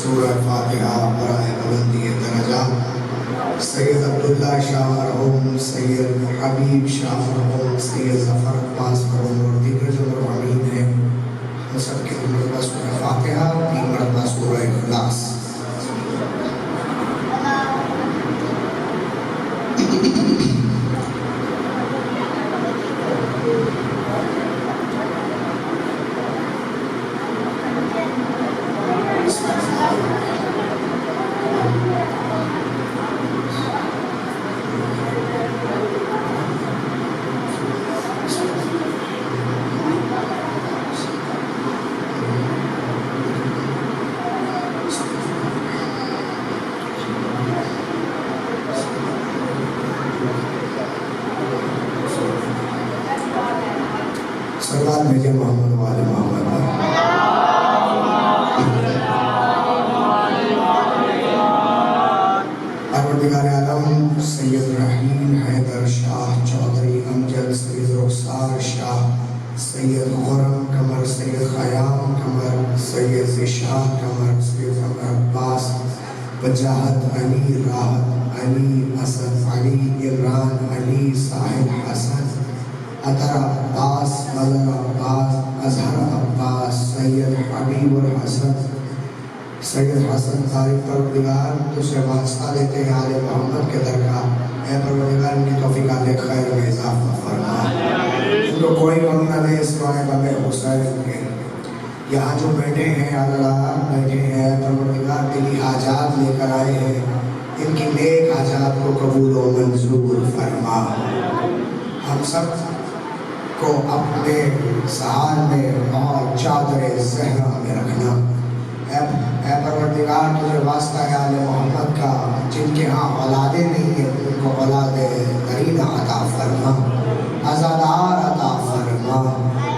سورہ فاتحہ برائے بلندی درجہ سید عبداللہ شاہ مرحوم، سید حبیب شاہ مرحوم، سید ظفر عباس مرحوم اور دیگر جو مرحومین ہیں، ہم سب کے مرتبہ سورہ فاتحہ، 3 مرتبہ سورہ اخلاص۔ صلوات بھیجے محمد والے محمد پر۔ پروردگار عالم سید رحیم حیدر شاہ چودھری امجد، سید رخسار شاہ، سید خرم قمر، سید خیام قمر، سید ذیشان قمر، سید عمر عباس، وجاہت علی، راحت علی، اسد علی، عمران علی، ساحل حسن، عطر عباس، مظہر عباس، اظہر عباس، سید حبیب الحسن، سید حسن طارق، پروردگار تو سے واسطہ دیتے ہیں آل محمد کے درگاہ، اے پروردگار ان کی توفیقات خیر میں اضافہ فرما، ان کو کوئی غم نہ دے سوائے غم حسین کے۔ یہاں جو بیٹھے ہیں اللہ بیٹھے ہیں پروردگار دلی حاجات لے کر آئے ہیں، ان کی نیک حاجات کو قبول و منظور فرما۔ ہم سب کو اپنے سہار میں اور چادر زہرا میں رکھنا۔ اے پروردگار تجھے واسطہ ہے آل محمد کا، جن کے ہاں اولادیں نہیں ہیں ان کو اولاد کرینہ عطا فرما، عزادار عطا فرما۔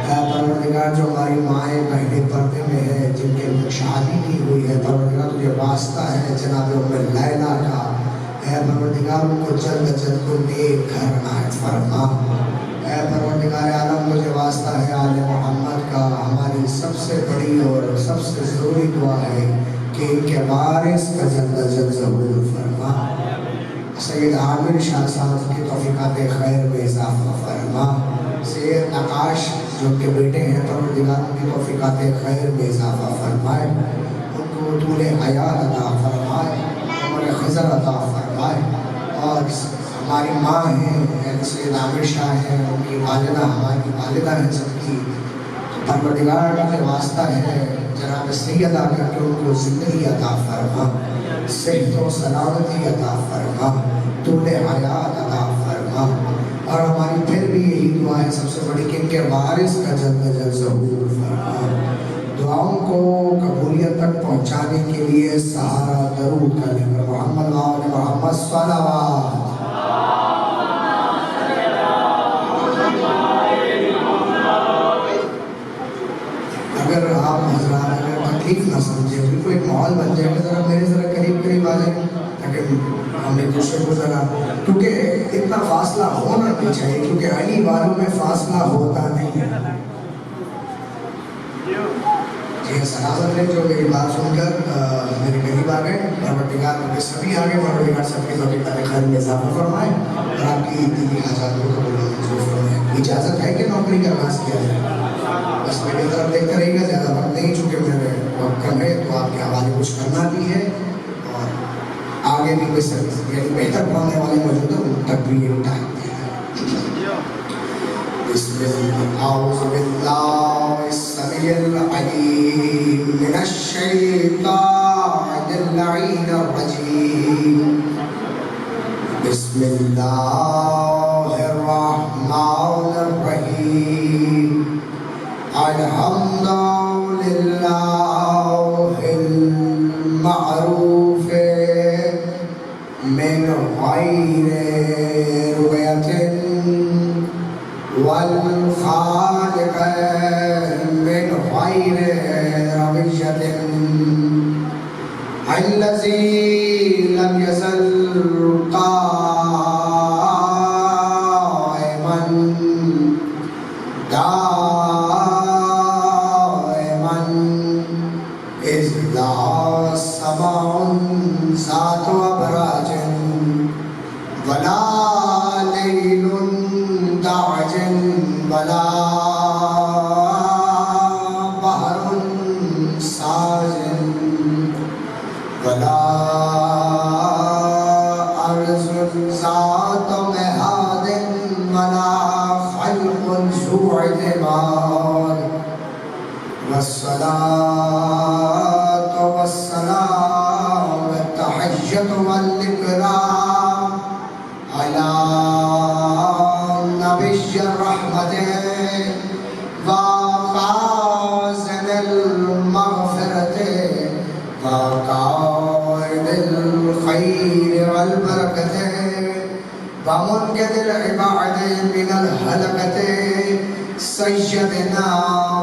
اے پروردگار جو ہماری مائیں بہنیں پردے میں ہیں، جن کے شادی نہیں ہوئی ہے، پروردگار تجھے واسطہ ہے جناب ام لیلا کا، اے پروردگار ان کو جلد جلد کو نیک گھر عنایت فرما۔ اے پروردگار عالم تجھے واسطہ ہے آل محمد کا، ہماری سب سے بڑی اور سب سے ضروری دعا ہے کہ ان کے وارث کا جلد جلد ظہور فرما۔ سید عامر شاہ صاحب کی توفیقات خیر میں اضافہ فرما۔ سید نقاش جو ان کے بیٹے ہیں پروردگار ان کی توفیقات خیر میں اضافہ فرمائے، ان کو طول حیات عطا فرمائے، عمر خضر عطا فرمائے۔ اور ہماری ماں ہیں سید عامر شاہ ہیں، ان کی والدہ ہماری والدہ ہیں سب کی، پروردگار کے واسطہ ہے جناب سیدہ کر کے ان کو زندگی عطا فرما، صحت و سلامتی عطا فرما، طول حیات عطا فرما۔ اور ہماری پھر بھی یہی دعا ہے سب سے بڑی کہ ان کے وارث کا جلد جلد ظہور فرما۔ دعاؤں کو قبولیت تک پہنچانے کے لیے سہارا درود کا لے کر محمد وآل محمد صلوات۔ اگر آپ حضرات اگر تکلیف نہ سمجھیں، بالکل ایک ماحول بن جائے گا، ذرا میرے ذرا قریب قریب آ جائیں تاکہ ہم ایک دوسرے کو ذرا، کیونکہ اتنا فاصلہ ہونا نہیں چاہیے، کیونکہ علی والوں میں فاصلہ ہوتا نہیں ہے۔ جی سلام علیکم، جو میری بات سن کر میرے قریب آ گئے، پروردگار کے سبھی آ گئے، پروردگار سب کی توفیقات خیر میں اضافہ فرمائے اور آپ کی دینی حاجات کو قبول و منظور فرمائے۔ اجازت ہے کہ نوکری کا آغاز کیا جائے؟ بس میری طرف دیکھتے رہیے گا، زیادہ وقت نہیں، چونکہ میرے وقت کم ہے تو آپ کے حوالے کچھ کرنا بھی ہے اور آگے بھی کوئی سروس یعنی بہتر پڑھانے والے موجود ہیں ان تک بھی یہ ٹائم دیا ہے۔ بسم اللہ، اعوذ باللہ السمیع العلیم من الشیطان اللعین الرجیم، بسم اللہ الرحمن الرحیم، الحمد للہ المعروف من غیر رؤیت والخالق من غیر رویت، الذی لم یزل قائما دائما اذ لا بعد والصلاة والسلام التحية والإكرام على نبي الرحمة وخازن المغفرة وقائد الخير والبركة ومنقذ العباد من الهلكة سيدنا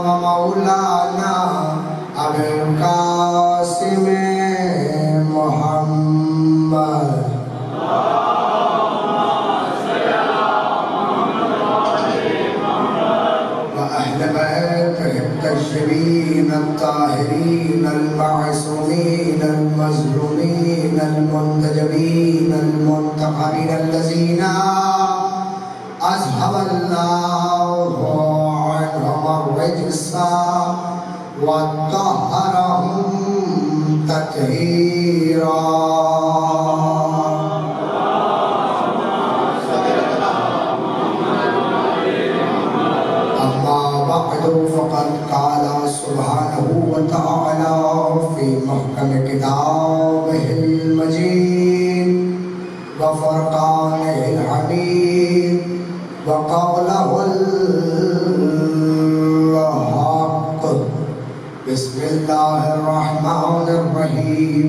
ومولانا أبي القاسم محمد وأهل بيته الطيبين الطاهرين المعصومين المظلومين المنتجبين المنتقمين الذين أذهب الله عنهم الرجس وطهرهم تطهيرا. أما بعد فقد قال سبحانه وتعالى في محكم كتابه المجيد وفرقانه الحميد وقوله الحق. بسم الله الرحمن الرحيم.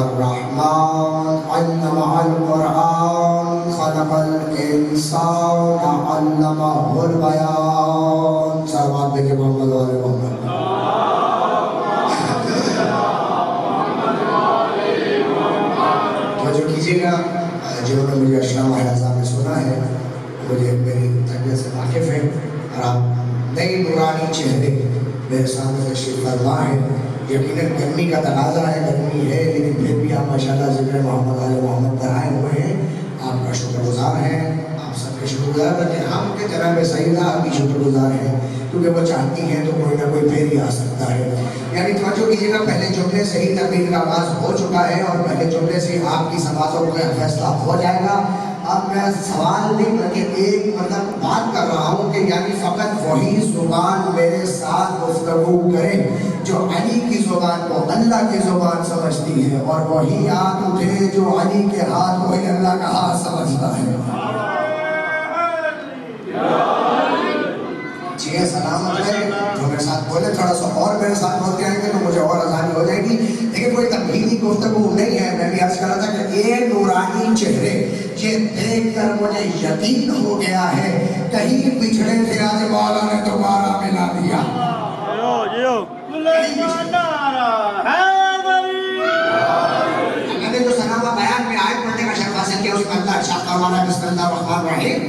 الرحمن علم القرآن خلق الإنسان علمه البيان. صلوات بك محمد وآل محمد. توجہ کیجیے گا، جنہوں نے مجھے اشرا مہرازہ میں سنا ہے مجھے میری طبیعت سے واقف ہے، اور آپ نئی نورانی چہرے میرے سامنے تشریف فرما ہے. یقیناً گرمی کا تقاضا ہے، گرمی ہے، لیکن پھر بھی آپ ماشاءاللہ ذکر محمد آل محمد پر آئے ہوئے ہیں. آپ کا شکر گزار ہیں، آپ سب کے شکر گزار، لیکن ہم کے جناب سیدہ آپ کی شکر گزار ہیں، کیونکہ وہ چاہتی ہیں تو کوئی نہ کوئی پھر ہی آ سکتا ہے. یعنی توجہ کیجیے گا، پہلے جملے سے ہی تقریر کا آغاز ہو چکا ہے، اور پہلے جملے سے آپ کی سماعتوں کا فیصلہ ہو جائے گا. اب میں سوال نہیں بلکہ ایک بات کر رہا ہوں کہ یعنی فقط وہی زبان میرے ساتھ گفتگو کرے جو علی کی زبان کو اللہ کی زبان سمجھتی ہے، اور وہی ہاتھ اٹھے جو علی کے ہاتھ وہی اللہ کا ہاتھ سمجھتا ہے. جی سلامت ہے، جو میرے ساتھ بولے تھوڑا سا اور میرے ساتھ بولتے آئیں گے تو مجھے اور آسانی ہو جائے گی. لیکن کوئی تبلیغی گفتگو نہیں ہے. میں بھی عرض کر رہا تھا کہ یہ نورانی چہرے یہ دیکھ کر مجھے یقین ہو گیا ہے کہیں پچھڑے تھے آج مولا نے دوبارہ ملا دیا. میں نے جو سناوا بیان میں آیت پڑھنے کا شرف حاصل کیا اس میں اللہ ارشاد فرمانا ہے بسم اللہ الرحمن الرحیم.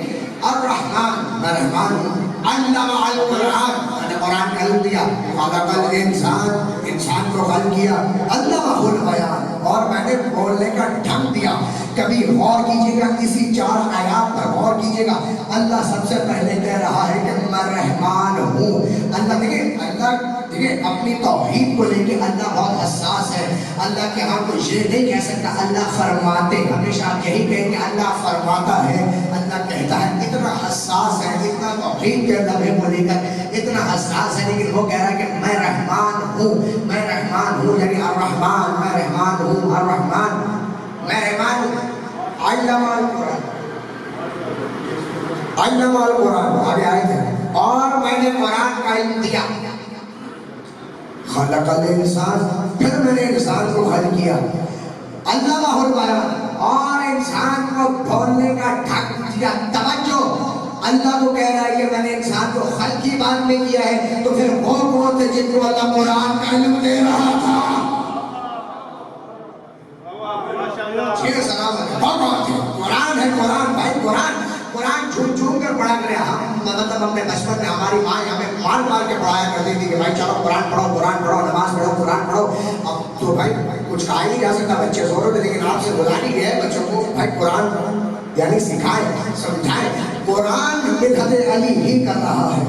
الرحمن، میں رحمان ہوں. علم القرآن، میں نے قرآن کا علم دیا. خلق الانسان، انسان کو خلق کیا. علمہ البیان، اور میں نے بولنے کا ڈھنگ دیا. کبھی غور کیجئے گا، اسی 4 آیات پر غور کیجئے گا. اللہ سب سے پہلے کہہ رہا ہے کہ میں رحمان ہوں. اللہ دیکھیں اپنی توحید کو لے کے اللہ بہت حساس ہے. اللہ کے ہاں کوئی یہ نہیں کہہ سکتا اللہ فرماتے، ہمیشہ آپ یہی کہیں کہ اللہ فرماتا ہے، اللہ کہتا ہے. اتنا حساس ہے، اتنا توحید کے لمحے کو لے کر اتنا حساس ہے، لیکن وہ کہہ رہا ہے کہ میں رحمان ہوں. میں رحمان ہوں یعنی الرحمان، میں رحمان ہوں. الرحمان، میں رحمان ہوں. علم القرآن، علم القرآن، آگے آئے تھے. اور میں نے قرآن کا علم دیا. خلق الانسان، پھر میں نے انسان کو خلق کیا. علمہ البیان، اور انسان کو بولنے کا ڈھنگ دیا. توجہ، اللہ کو کہہ رہا ہے کہ میں نے انسان کو خلق کی بات میں کیا ہے، تو پھر وہ کون تھے جن کو اللہ قرآن کا علم دے رہا تھا؟ قرآن ہے. قرآن بھائی، قرآن جھوم جھوم کر پڑھا کرے. ہم مطلب اپنے بچپن میں ہماری ماں ہمیں مار مار کے پڑھایا کرتی تھی کہ بھائی چلو قرآن پڑھو، قرآن پڑھو، نماز پڑھو، قرآن پڑھو. اب تو بھائی کچھ کہا ہی نہیں جا سکتا بچے زوروں پہ، لیکن آپ سے بلا نہیں گیا بچوں کو بھائی قرآن یعنی سکھائے، سمجھائے. قرآن مدحت علی ہی کر رہا ہے.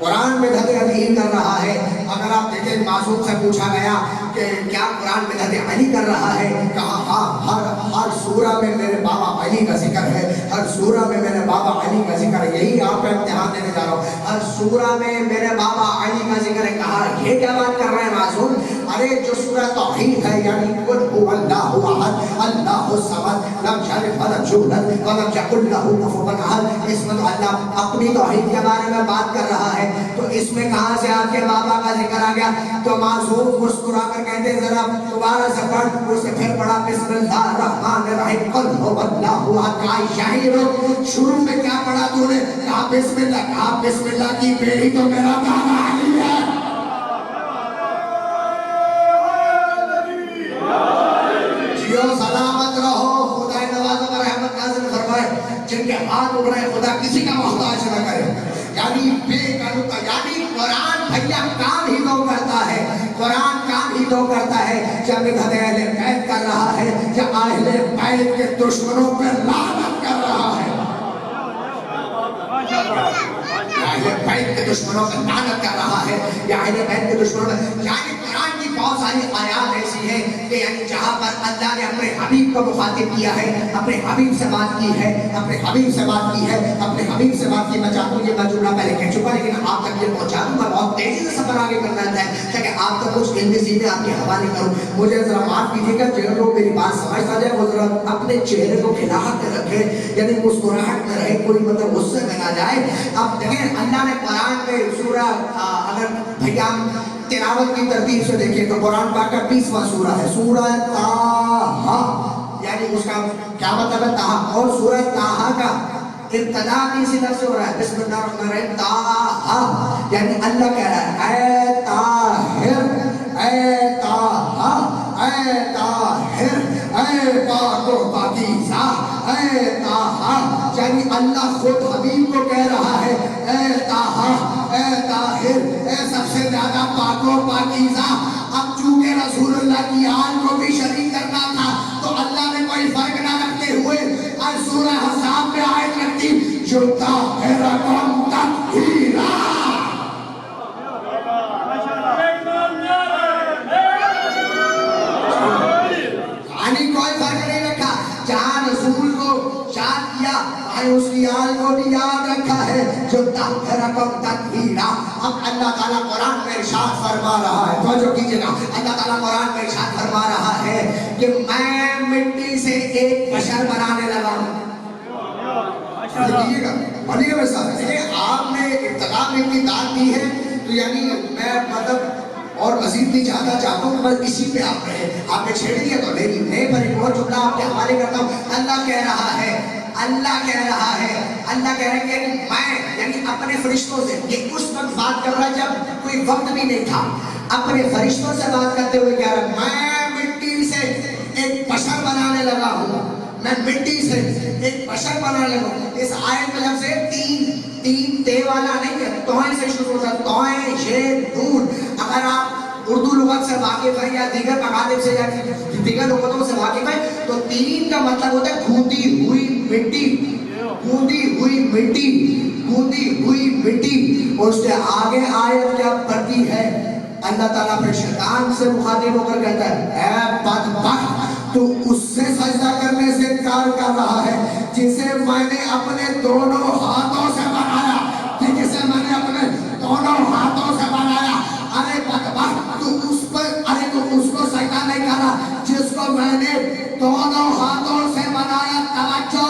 قرآن مدحت علی ہی کر رہا ہے. اگر آپ دیکھیں معصوم سے پوچھا گیا کہ کیا قرآن مدحت علی کر رہا ہے، کہا ہاں، ہر سورہ میں میرے بابا علی کا ذکر ہے، ہر سورہ میں میرے بابا علی کا ذکر ہے. یہی آپ کا امتحان دینے جا رہا ہوں. ہر سورہ میں میرے بابا علی کا ذکر ہے. کہا یہ کیا بات کر رہے ہیں معصوم؟ ارے جو سورہ توحید ہے یعنی قل هو اللہ احد اللہ الصمد لم یلد ولم یولد ولم یکن له کفوا احد، اس میں تو اللہ اپنی توحید کے بارے میں بات کر رہا ہے. تو اس میں کہاں سے آپ کے بابا کا ذکر آ گیا؟ تو معصوم مسکرا کر کہتے ہیں ذرا دوبارہ سے پڑھ. اس سے پھر پڑھا بسم اللہ الرحمن الرحیم قل هو اللہ احد. کہا شاہد شروع میں کیا پڑھا تو نے؟ کہا بسم اللہ. کہا بسم اللہ کی بیڑی تو میرا بابا علی ہے. سلامت رہو، خدا نواز پر رحمت نازل فرمائے. جن کے ہاتھ اٹھ رہے خدا کسی کا محتاج نہ کرے. یعنی بے قانون، یعنی قرآن بھیا کام ہی تو کرتا ہے، قرآن کام ہی تو کرتا ہے. جب اہل بیت کر رہا ہے یا اہل بیت کے دشمنوں پر لعنت کر رہا ہے، اہل بیت کے دشمنوں پر لعنت کر رہا ہے یا اہل بیت کے دشمنوں پر، یعنی قرآن کی بہت ساری آیات ایسی ہیں کہ یعنی جہاں پر اللہ نے اپنے حبیب کو مخاطب کیا ہے، اپنے حبیب سے بات کی ہے، اپنے حبیب سے بات کی ہے، اپنے حبیب سے بات کی. میں چاہتا ہوں یہ میں جملہ پہلے کہہ چکا لیکن آپ تک یہ پہنچا دوں. میں بہت تیزی سے سفر آگے کرنا ہے تاکہ آپ تک کچھ علمی چیزیں آپ کے حوالے کروں. مجھے ذرا معاف کیجیے گا جو لوگ میری بات سمجھ آ جائے وہ ذرا اپنے چہرے کو کھلاہٹ میں رکھے، یعنی مسکراہٹ میں رہے، کوئی مطلب غصے میں نہ جائے. اب دیکھیں اللہ نے قرآن میں سورہ اگر بھیا تلاوت کی ترتیب سے دیکھیں تو قرآن پاک کا 20واں سورہ ہے، سورہ طٰہٰ، یعنی اس کا کیا مطلب ہے طٰہٰ. اور سورہ طٰہٰ کا ابتدا بھی اسی طرح سے ہو رہا ہے بسم اللہ الرحمن الرحیم طٰہٰ، یعنی اللہ کہہ رہا ہے اے طاہر، اے طٰہٰ، اے طاہر، اے پاک و پاکیزہ، اے طٰہٰ. یعنی اللہ خود حبیب کو کہہ رہا ہے اے طٰہٰ، اے طاہر، اے سب سے زیادہ پاک و پاکیزہ. اب چونکہ رسول اللہ کی آل کو بھی شریک کرنا تھا تو اللہ نے کوئی فرق نہ رکھتے ہوئے سورہ حزاب میں آیت رکھتی جو طاہرکم تطہیرا. یعنی کوئی فرق نہیں رکھا، جہاں رسول کو یاد کیا اس کی آل کو بھی یاد رکھا ہے جو طاہرکم تطہیرا. اب اللہ تعالیٰ قرآن میں ارشاد فرما رہا ہے، توجہ کیجئے گا، اللہ تعالیٰ قرآن میں ارشاد فرما رہا ہے کہ میں مٹی سے ایک بشر بنانے لگا ہوں. دیکھیے گا پڑھیے گا میرے ساتھ. آپ نے ابتدا میں اتنی داد دی ہے تو یعنی میں مطلب اور مزید نہیں چاہتا ہوں، بس اسی پہ آپ رہے. آپ نے چھیڑ دیا تو نہیں پر ایک اور جملہ آپ کے حوالے کرتا ہوں. اللہ کہہ رہا ہے، اللہ کہہ رہا ہے، اللہ کہہ رہا ہے کہ میں یعنی اپنے فرشتوں سے، یہ اس وقت بات کر رہا ہے جب کوئی وقت بھی نہیں تھا، اپنے فرشتوں سے بات کرتے ہوئے کہہ رہا ہے میں مٹی سے ایک بشر بنانے لگا ہوں، میں مٹی سے ایک بشر بنانے لگا ہوں. اس آیت میں لفظ تین تے والا نہیں ہے، توئیں سے شروع ہوتا ہے، توئیں شین نون. اگر آپ اردو لغت سے واقف ہیں یا دیگر مغالب سے یا دیگر لغتوں سے واقف ہیں تو تین کا مطلب ہوتا ہے کھودی ہوئی مٹی، کھودی ہوئی مٹی، کھودی ہوئی مٹی. اور اس کے آگے آیت کیا پڑھتی ہے؟ اللہ تعالیٰ پھر شیطان سے مخاطب ہو کر کہتا ہے اے بدبخت، تو اس سے سجدہ کرنے سے انکار کر رہا ہے جسے میں نے اپنے دونوں ہاتھوں سے بنایا، جسے میں نے اپنے دونوں ہاتھوں سے بنایا. ارے بدبخت، تو اس پر، ارے تو اس کو سجدہ نہیں کرا جس کو میں نے دونوں ہاتھوں سے بنایا. توجہ،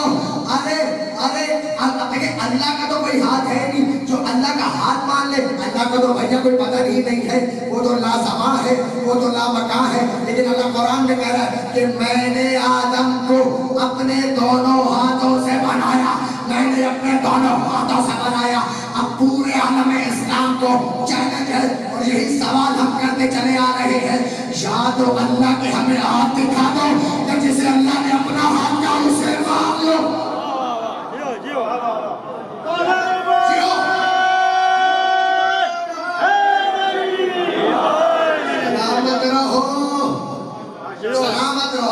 اللہ کا تو کوئی ہاتھ ہے نہیں جو اللہ کا ہاتھ مان لے. اللہ کا تو بھیا کوئی پتہ ہی نہیں ہے، وہ تو لا سما ہے، وہ تو لا مکان ہے. لیکن اللہ قرآن میں کہہ رہا ہے کہ میں نے آدم کو اپنے دونوں ہاتھوں سے بنایا، میں نے اپنے دونوں ہاتھوں سے بنایا. اب پورے عالم اسلام کو چیلنج ہے اور یہی سوال ہم کرتے چلے آ رہے ہیں، یا تو اللہ کے ہمیں ہاتھ دکھا دو یا جسے اللہ نے اپنا ہاتھ کا اسے مان لو. سلامت رہو،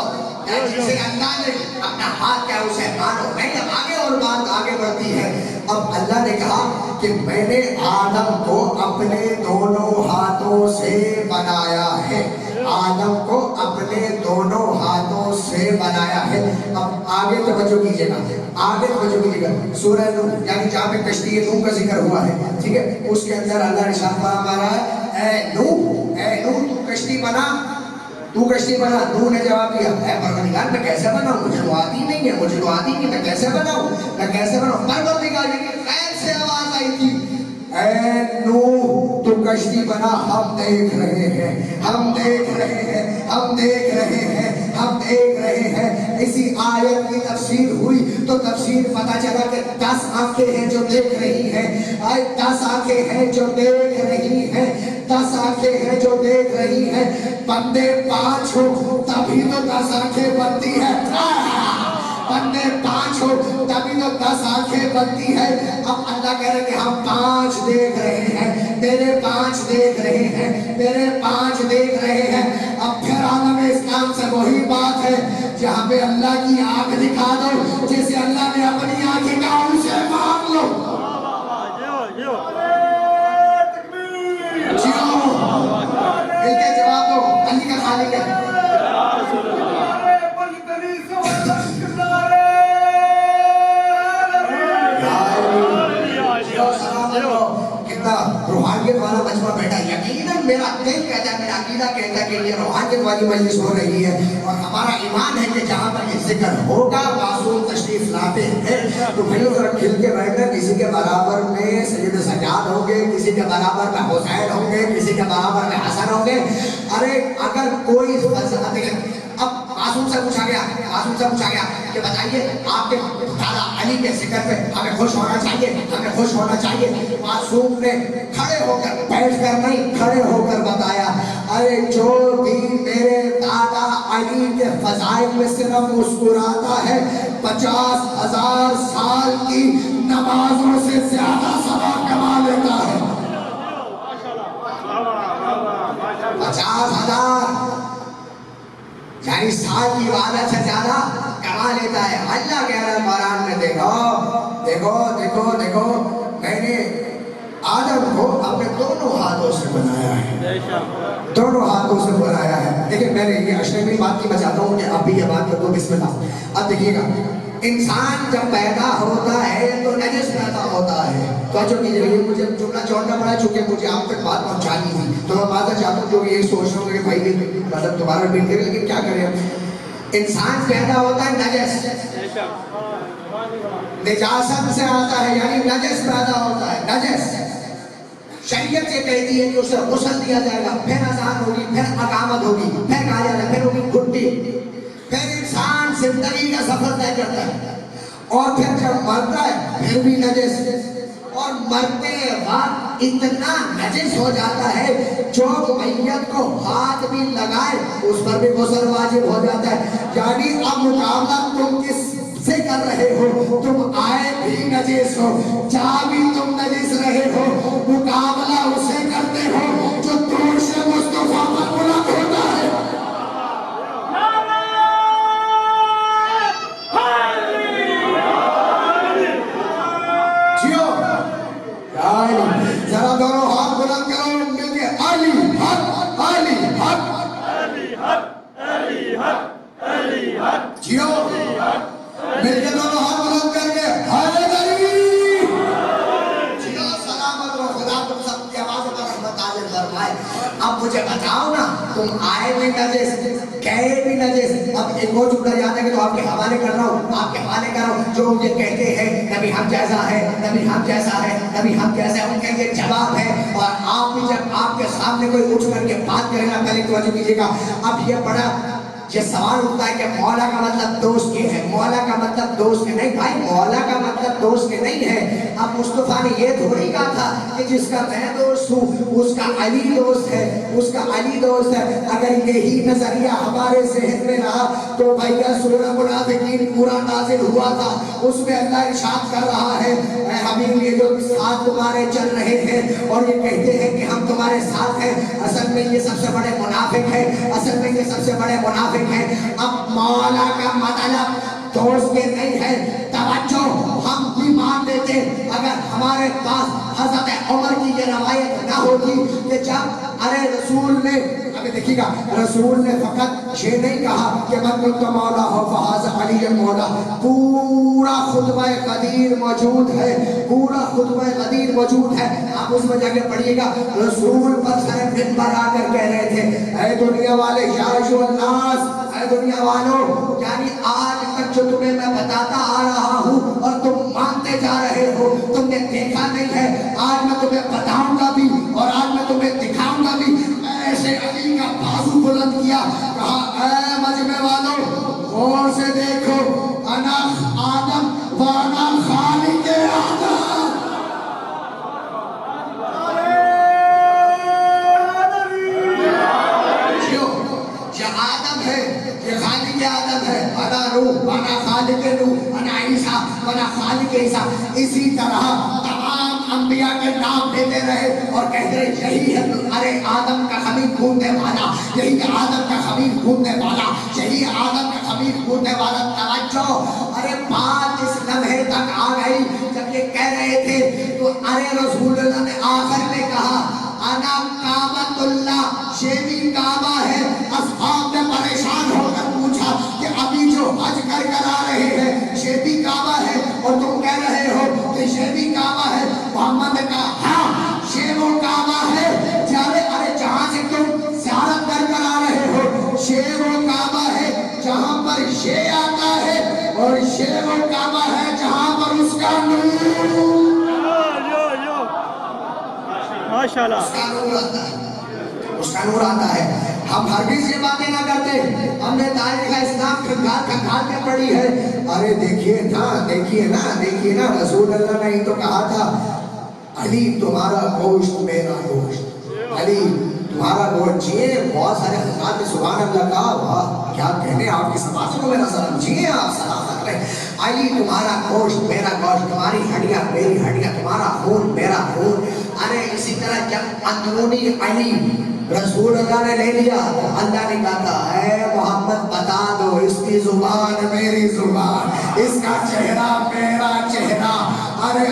جسے اللہ نے اپنا ہاتھ کیا اسے مانو. نہیں، اب آگے اور بات آگے بڑھتی ہے. اب اللہ نے کہا کہ میں نے آدم کو اپنے دونوں ہاتھوں سے بنایا ہے، آدم کو اپنے دونوں ہاتھوں سے بنایا ہے۔ اب آگے توجہ کیجیے گا، آگے توجہ کیجیے گا، سورہ نوح یعنی جہاں پہ کشتی نوح کا ذکر ہوا ہے، ٹھیک ہے، اس کے اندر اللہ نے ارشاد فرما رہا ہے اے نوح تو کشتی بنا، تو کشتی بنا۔ نوح نے جواب دیا اے پروردگار میں کیسے بناؤں، مجھے تو آتی نہیں ہے، مجھے تو آتی نہیں، میں کیسے بناؤں، میں کیسے بناؤں۔ پروردگار کی خیر سے آواز آئی تھی اے نوح تو کشتی بنا، ہم دیکھ رہے ہیں، ہم دیکھ رہے ہیں، ہم دیکھ رہے ہیں، ہم دیکھ رہے ہیں۔ اسی آیت کی تفسیر ہوئی تو تفسیر پتہ چلا کہ 10 آنکھیں ہیں جو دیکھ رہی ہیں، 10 آنکھیں ہیں جو دیکھ رہی ہیں، 10 آنکھیں ہیں جو دیکھ رہی ہیں۔ بندے 5 ہو تبھی تو 10 آنکھیں بنتی ہے، بندے 5 ہو تبھی تو 10 آنکھیں بنتی ہے۔ اب اللہ کہہ رہے کہ ہم 5 دیکھ رہے ہیں، میرے 5 دیکھ رہے ہیں، میرے 5 دیکھ رہے ہیں۔ اب پھر عالم اسلام سے وہی بات ہے جہاں پہ اللہ کی آنکھ دکھا دو، جسے اللہ نے اپنی آنکھ دکھا ان سے مانگ لو۔ مل کے جواب دو، علی کا خالق ہے۔ روحانیت والا مجمع بیٹھا، یقیناً میرا دل کہتا ہے، میرا عقیدہ کہتا ہے کہ یہ روحانیت والی مجلس ہو رہی ہے، اور ہمارا ایمان ہے کہ جہاں پر یہ ذکر ہوگا معصوم تشریف لاتے ہیں۔ تو بھائیو ذرا کھل کے بیٹھنا، کسی کے برابر میں سید سجاد ہوں گے، کسی کے برابر میں حسین ہوں گے، کسی کے برابر میں حسن ہوں گے۔ ارے اگر کوئی اب معصوم سے پوچھا گیا کہ بتائیے آپ کے دادا علی کے ذکر پہ ہمیں خوش ہونا چاہیے، ہمیں خوش ہونا چاہیے۔ معصوم نے کھڑے ہو کر، بیٹھ کر نہیں، کھڑے ہو کر بتایا ارے جو بھی میرے دادا علی کے فضائل میں صرف مسکراتا ہے 50,000 سال کی نمازوں سے زیادہ ثواب کما لیتا ہے۔ 50,000 یعنی سال کی عبادت سے زیادہ کما لیتا ہے۔ اللہ کہہ رہا ہے قرآن میں، دیکھو میں نے آدم کو اپنے دونوں ہاتھوں سے بنایا ہے، دونوں ہاتھوں سے بنایا ہے۔ لیکن میں نے یہ اشرفی بات کی بچاتا ہوں کہ اب بھی یہ بات کر دو، بسم اللہ۔ اب دیکھیے گا، انسان جب پیدا ہوتا ہے تو نجس پیدا ہوتا ہے۔ توجہ کیجیے، یہ مجھے جملہ چھوڑنا پڑا چونکہ مجھے آپ تک بات پہنچانی تھی، تو میں معذرت چاہتا ہوں جو یہ سوچ رہا ہوں کہ بھائی مطلب دوبارہ بیٹ کرے، لیکن کیا کریں، انسان پیدا ہوتا ہے نجس، نجاست سے آتا ہے، یعنی نجس پیدا ہوتا ہے، نجس۔ شریعت یہ کہتی ہے کہ اسے غسل دیا جائے گا، پھر اذان ہوگی، پھر اقامت ہوگی، پھر کہا جائے گا، پھر ہوگی گھٹی، پھر انسان زندگی کا سفر طے کرتا ہے، اور پھر جب مرتا ہے پھر بھی نجس، اور مرتے وقت اتنا نجس ہو جاتا ہے جو میت کو ہاتھ بھی لگائے اس پر بھی غسل واجب ہو جاتا ہے۔ یعنی اب مقابلہ تم کس سے کر رہے ہو، تم آئے بھی نجس ہو، جا بھی تم نجس رہے ہو، مقابلہ اسے کرتے ہو جو دور سے مصطفیٰ پر بلند ہوتا ہے۔ ذرا دونوں ہاتھ بلند کرو، مل کے علی حق، علی حق، علی حق، علی حق، علی حق، جیو مل کے دونوں ہاتھ بلند کر کے حیدری، جیو سلامت و خدا تم سب کی آواز پر رحمت عاجل فرمائے۔ اب مجھے بتاؤ نا، تم آئے بھی نجس، گئے بھی نجس۔ اب ایک اور جملہ یاد ہے کہ تو آپ کے حوالے کر رہا ہوں، آپ کے حوالے کر رہا ہوں، جو یہ کہتے ہیں نبی ہم جیسا ہے، نبی ہم جیسا ہے، نبی ہم جیسا ہے، ان کا یہ جواب ہے۔ اور آپ بھی جب آپ کے سامنے کوئی اٹھ کر کے بات کرے گا، پہلے توجہ کیجیے گا، اب یہ بڑا یہ سوال اٹھتا ہے کہ مولا کا مطلب دوست کے ہے، مولا کا مطلب دوست کے نہیں۔ بھائی مولا کا مطلب دوست کے نہیں ہے۔ اب مصطفیٰ نے یہ تھوڑی کہا تھا کہ جس کا میں دوست ہوں اس کا علی دوست ہے، اس کا علی دوست ہے۔ اگر یہی نظریہ ہمارے ذہن میں رہا تو بھیا سورہ منافقین پورا نازل ہوا تھا، اس میں اللہ ارشاد کر رہا ہے اے حبیب یہ جو ساتھ تمہارے چل رہے ہیں اور یہ کہتے ہیں کہ ہم تمہارے ساتھ ہیں، اصل میں یہ سب سے بڑے منافق ہیں، اصل میں یہ سب سے بڑے منافق ہیں۔ اب مولا کا مطلب دوست کے نہیں ہے، توجہ ہم بھی مان لے لیتے اگر ہمارے پاس حضرت عمر کی یہ روایت نہ ہوتی کہ جب رسول نے ابھی دیکھیے گا رسول نے فقط یہ نہیں کہا کہ من کنت مولا ہو فہذا علی مولا، پورا خطبہ قدیر موجود ہے، پورا خطبہ قدیر موجود ہے، آپ اس میں جا کے پڑھیے گا رسول پر سر منبر آ کر کہہ رہے تھے اے دنیا والے یا ایھا الناس، اے دنیا والوں، یعنی آج تک جو تمہیں میں بتاتا آ رہا ہوں اور تم مانتے جا رہے ہو تم نے دیکھا نہیں ہے، آج میں تمہیں بتاؤں گا بھی اور آج میں تمہیں دکھاؤں گا بھی۔ ایسے علی کا بازو بلند کیا، کہا اے مجمع والوں غور سے دیکھو، انا آدم وانا خالق آدم، یہ آدم ہے، یہ خالق آدم ہے، انا روح وانا خالق روح، انا عیسیٰ وانا خالق عیسیٰ۔ اسی طرح تمام انبیاء کے نام لیتے رہے اور کہتے رہے یہی ہے ارے آدم کا خمیر کھودنے والا، یہی آدم کا خمیر کھودنے والا، یہی آدم کا خمیر کھودنے والا۔ توجہ، ارے بات اس لمحے تک آ گئی جب یہ کہہ رہے تھے تو رسول اللہ نے آخر میں کہا انا کعبۃ اللہ، یہ بھی کعبہ ہے۔ اصحاب نے پریشان ہو کر پوچھا کہ ابھی جو حج کر آ رہے ہیں یہ بھی کعبہ ہے اور تم کہہ رہے ہو کہ یہ بھی کعبہ ہے؟ محمد نے کہا ہاں یہ وہ کعبہ ہے جہاں سے تم زیارت کر آ رہے ہو، یہ وہ کعبہ ہے جہاں پر یہ آتا ہے اور یہ وہ کعبہ ہے جہاں پر اس کا نور ماشاءاللہ اس کا نور آتا ہے۔ ہم ہرگز یہ باتیں نہ کرتے، ہم نے تاریخ اسلام کھنگال کے پڑھی ہے۔ ارے دیکھیے نا رسول اللہ نے ہی تو کہا تھا علی تمہارا گوشت میرا گوشت، علی تمہارا گوشت۔ جیے بہت سارے حضرات نے سبحان اللہ کہا، واہ کیا کہنے، آپ کی سماعت کو میرا سلام، جیے آپ سلام کر رہے ہیں۔ علی تمہارا گوشت میرا گوشت، تمہاری ہڈیاں میری ہڈیاں، تمہارا خون میرا خون۔ ارے اسی طرح جب اندرونی علی رسول اللہ نے لے لیا تو اللہ نے کہا اے محمد بتا دو اس کی زبان میری زبان، اس کا چہرہ میرا چہرہ۔ ارے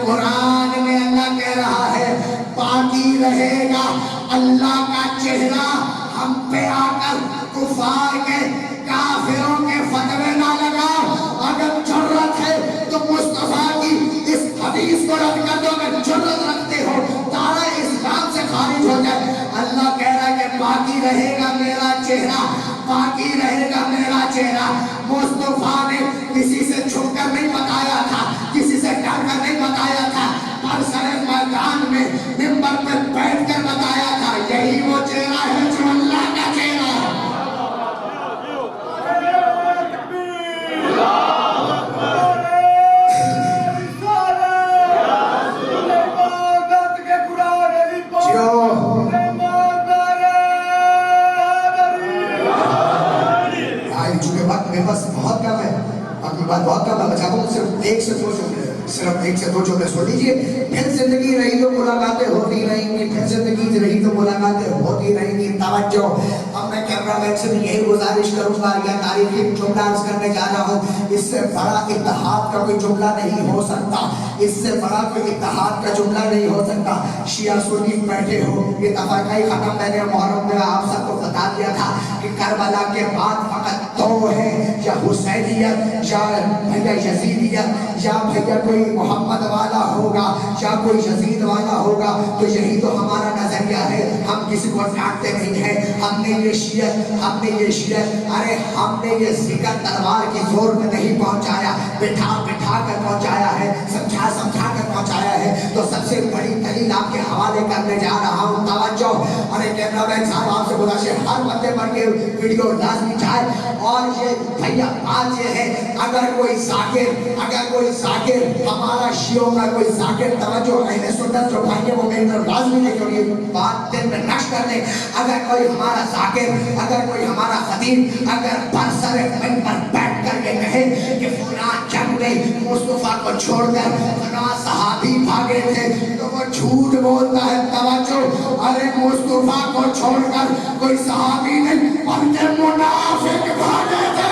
قرآن میں اللہ کہہ رہا ہے باقی رہے گا اللہ کا چہرہ ہم پہ آ کر کفار کے کافروں کے فتوے نہ لگاؤ۔ اگر جرت ہے تو مصطفیٰ کی اس حدیث کو رد کر دو، اگر جرت رکھتے ہو تارا اسلام سے خارج ہو جائے۔ اللہ کہہ رہا ہے کہ باقی رہے گا میرا چہرہ، باقی رہے گا میرا چہرہ۔ مصطفیٰ نے کسی سے چھپ کر نہیں بتایا تھا، کسی سے ڈر کر نہیں بتایا تھا، پر سر میدان میں منبر پر بیٹھ کر بتایا تھا یہی وہ چہرہ ہے جو اللہ کا چہرہ ہے۔ بس بہت کم ہے، اپنی بات بہت کم ہے، میں چاہتا ہوں صرف ایک سے دو جملے سن لیجیے۔ پھر زندگی رہی تو ملاقاتیں ہوتی رہیں گی، پھر زندگی رہی تو ملاقاتیں ہوتی رہیں گی۔ توجہ، اب میں کیمرہ مین سے بھی یہی گزارش کروں گا، یا تاریخی جملہ عرض کرنے جا رہا ہوں، اس سے بڑا اتحاد کا کوئی جملہ نہیں ہو سکتا، اس سے بڑا کوئی اتحاد کا جملہ نہیں ہو سکتا۔ شیعہ سنی بیٹھے ہو، یہ تفرقہ ختم، میں نے محرم میں آپ سب کو بتا دیا تھا کہ کربلا کے بعد فقط دو ہیں، یا حسینیت یا بھیا یزیدیت، یا بھیا کوئی محمد والا ہوگا یا کوئی یزید والا ہوگا۔ تو یہی تو ہمارا نظریہ ہے، ہم کسی کو ڈانٹتے نہیں ہیں۔ ہم نے یہ شیعت ارے ہم نے یہ ذکر تلوار کی زور میں نہیں پہنچایا، بٹھا کر پہنچایا ہے، سمجھا کر پہنچایا ہے۔ تو سب سے بڑی دلیل آپ کے حوالے کرنے جا رہا ہوں، توجہ۔ ارے کیمرہ مین صاحب آپ سے گزارش ہے ہر بندے پر کے ویڈیو لازمی جائے، اور یہ بھیا بات یہ ہے اگر کوئی ذاکر ہمارا شیعوں کا کوئی ذاکر، توجہ اہل سنت جو بھائی وہ میری طرف لازمی ہے کہ یہ بات دل میں نقش کر دیں، اگر کوئی ہمارا ذاکر، اگر کوئی ہمارا خطیب اگر برسر منبر بیٹھ کر یہ کہے کہ فلاں جنگ میں مصطفیٰ کو چھوڑ کر فلاں صحابی بھاگے تھے تو وہ جھوٹ بولتا ہے۔ توجہ، ارے مصطفیٰ کو چھوڑ کر کوئی صحابی نہیں بلکہ منافق بھاگے تھے۔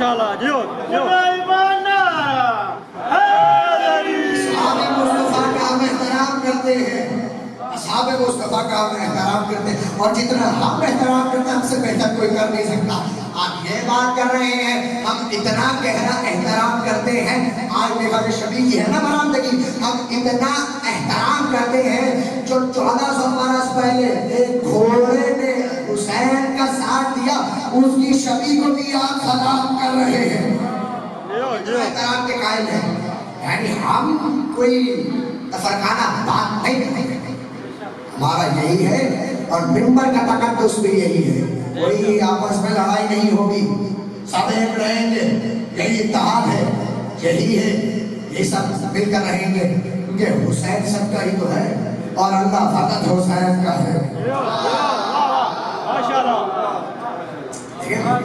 ماشاءاللہ جیو جیو اصحاب مصطفیٰ کا ہم احترام کرتے ہیں، اصحاب مصطفیٰ کا ہم احترام کرتے ہیں، اور جتنا ہم احترام کرتے ہیں ہم سے بہتر کوئی کر نہیں سکتا۔ آپ یہ بات کر رہے ہیں ہم اتنا گہرا احترام کرتے ہیں، آج میرے شبی کی ہے نا برآمدگی، ہم اتنا احترام کرتے ہیں جو 1400 برس پہلے ایک گھوڑے نے حسین کا ساتھ دیا، اس کی شبی کو بھی آپ سلام کر رہے ہیں، احترام کے قائل ہیں۔ یعنی ہم کوئی تفرقانہ بات نہیں کرتے، ہمارا یہی ہے، اور منبر کا تقدس بھی یہی ہے، کوئی آپس میں لڑائی نہیں ہوگی، سب ایک رہیں گے، یہی اتحاد ہے، یہی ہے، یہ سب مل کر رہیں گے، کیونکہ حسین سب کا ہی تو ہے، اور اللہ فقط حسین کا ہے۔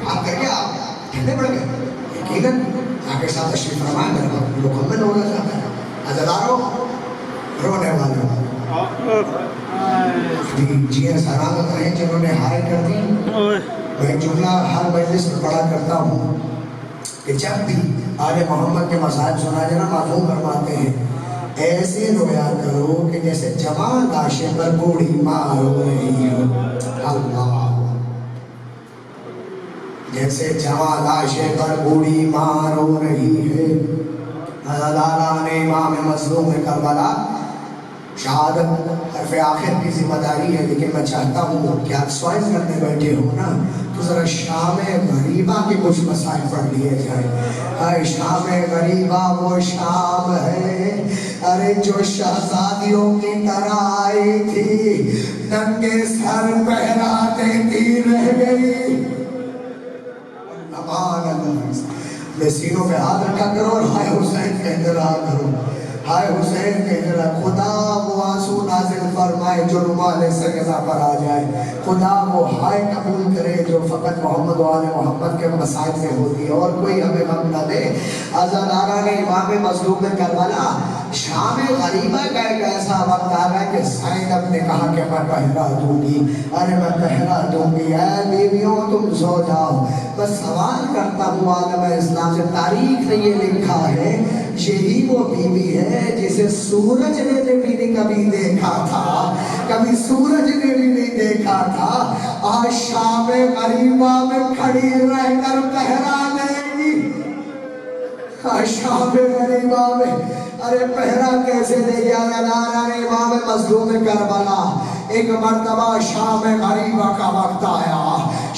آپ کر کے آپ ٹھنڈے پڑ گئے، یقیناً آپ کے ساتھ تشریف فرمائیں، میرے کو مکمل ہونا چاہتا ہے، عزاداروں رونے والے جی سلامت رہیں جنہوں نے ہائے کر دی۔ میں جملہ ہر مجلس میں پڑھا کرتا ہوں کہ جب بھی آل محمد کے مسائل سنا جانا معلوم فرماتے ہیں ایسے رویا کرو کہ جیسے جوان لاشیں پر بوڑھی ماں رو رہی ہو، اللہ جیسے جوان لاشیں پر بوڑھی ماں رو رہی ہے۔ عزاداران امام مظلوم کربلا، شہادت حرف آخر کی ذمہ داری ہے، لیکن میں چاہتا ہوں کہ آپ سوائز کرنے بیٹھے ہو نا تو ذرا شام غریبہ کے کچھ مسائل پڑھ لیے جائیں۔ شام غریبہ وہ شام ہے، ارے جو شہزادیوں کی طرح آئی تھی، ننگے سر پہراتے تھی رہ گئی۔ امان اللہ، میں سینوں پہ ہاتھ رکھا کرو اور ہائے حسین کہتے رہا کرو، ہائے حسین کہتے رہا، خدا وہ آنسو نازل فرمائے جو رومال سجدہ پر آ جائے، خدا وہ ہائے قبول کرے جو فقط محمد و آل محمد کے مسائل سے ہوتی ہے، اور کوئی ہمیں غم نہ دے۔ عزاداران امام مظلوم کربلا، شام غریبہ کا ایک ایسا وقت آ رہا ہے کہ زینب نے کہا کہ میں پہرا دوں گی، ارے میں پہرا دوں گی، اے بیویوں تم سو جاؤ۔ بس سوال کرتا ہوں عالم اسلام سے، تاریخ نے یہ لکھا ہے یہی وہ بیوی ہے جسے سورج نے بھی نہیں کبھی دیکھا تھا، کبھی سورج نے بھی نہیں دیکھا تھا، آج شام غریبہ میں کھڑی رہ کر پہرا دے گی۔ آج شام غریبہ میں، ارے پہرا کیسے دے گیا؟ عزاداران امام مظلوم کربلا، ایک مرتبہ شام غریبہ کا وقت آیا،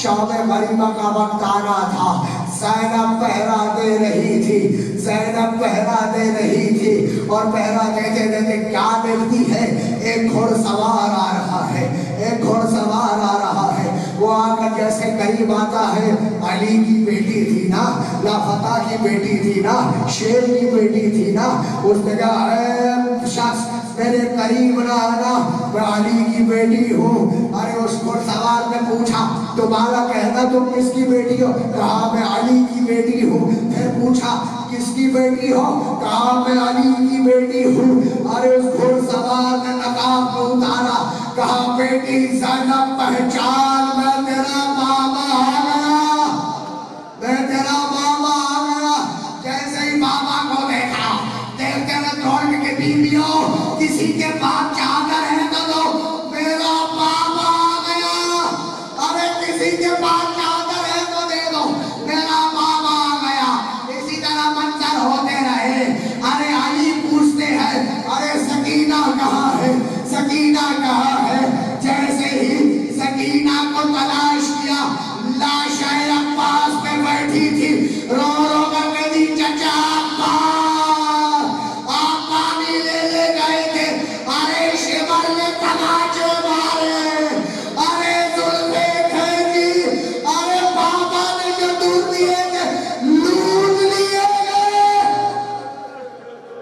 شام غریبہ کا وقت آنا تھا، زینب پہرا دے رہی تھی، زینب پہرا دے رہی تھی، اور پہرا دیتے دیتے کیا دیکھتی ہے؟ ایک گھوڑ سوار آ رہا ہے، ایک گھوڑ سوار آ رہا ہے، وہ آ کر جیسے قریب آتا ہے، علی کی بیٹی تھی نا، لافتہ کی بیٹی تھی نا، شیر کی بیٹی تھی نا، اس نے کہا اے شخص میرے قریب نہ آنا، میں علی کی بیٹی ہوں۔ ارے اس کو سوال میں پوچھا دوبارہ کہنا تم کس کی بیٹی ہو؟ کہا میں علی کی بیٹی ہوں۔ پھر پوچھا کس کی بیٹی ہو؟ کہا میں علی کی بیٹی ہوں۔ ارے اس گھوڑ سوار نے نقاب کو اتارا، کہا بیٹی زینب پہچان، میں تیرا ماما آ گیا، میں تیرا ماما آ گیا۔ جیسے ہی ماما کو دیکھا، دیکھتے ہوئے دوڑ کے بیویوں کسی کے پاس چادر ہے تو دو، میرا ماما آ گیا۔ ارے کسی کے پاس چادر ہے تو دے دو، میرا ماما آ گیا۔ اسی طرح منظر ہوتے رہے۔ ارے علی پوچھتے ہیں ارے سکینہ کہاں ہے؟ سکینہ کہاں